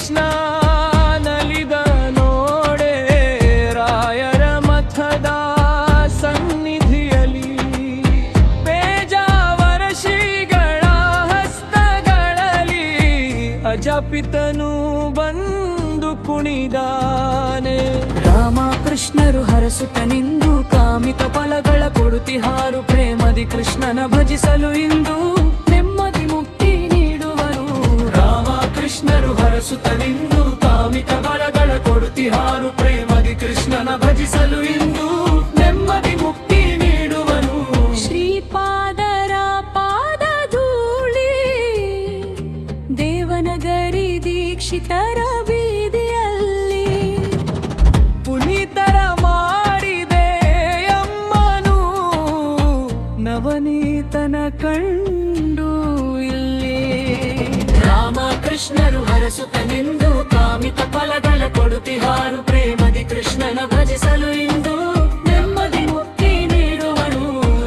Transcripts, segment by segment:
ಕೃಷ್ಣ ನಲಿದ ನೋಡೆ ರಾಯರ ಮಠದ ಸನ್ನಿಧಿಯಲ್ಲಿ ಬೇಜಾವರ ಶ್ರೀಗಳ ಹಸ್ತಗಳಲ್ಲಿ ಅಜಪಿತನು ಬಂದು ಕುಣಿದಾನೆ. ರಾಮಕೃಷ್ಣರು ಹರಸುತ್ತ ನಿಂದು ಕಾಮಿತ ಫಲಗಳ ಕೊಡುತ್ತಿಹಾರು ಪ್ರೇಮದಿ ಕೃಷ್ಣನ ಭಜಿಸಲು ಇಂದು ನೆಮ್ಮದಿ ಮುಕ್ತಿ ನೀಡುವರು. ರಾಮಕೃಷ್ಣರು ಹರಸುತ್ತ ನಿಂದು ಕಾಮಿತ ಫಲಗಳ ಕೊಡುತ್ತಿಹಾರು ಪ್ರೇಮದಿ ಕೃಷ್ಣನ ಭಜಿಸಲು ಇಂದು ನೆಮ್ಮದಿ ಮುಕ್ತಿ ನೀಡುವನು. ಶ್ರೀಪಾದರ ಪಾದ ಧೂಳಿ ದೇವನಗರಿ ದೀಕ್ಷಿತರ ಬೀದಿಯಲ್ಲಿ ಪುನೀತರ ಮಾಡಿದೆ ಅಮ್ಮನು ನವನೀತನ ಕಂಡು ಇಲ್ಲಿ. ರಾಮಕೃಷ್ಣರು ಹರಸುತ್ತ ನಿಂದು ಕಾಮಿತ ಫಲಗಳ ಕೊಡುತ್ತಿಹಾರು ಪ್ರೇಮದಿ ಕೃಷ್ಣನ ಭಜಿಸಲು ಇಂದು ನೆಮ್ಮದಿ ಮುಕ್ತಿ ನೀಡುವನು.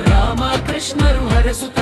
ರಾಮಕೃಷ್ಣರು ಹರಸುತ್ತ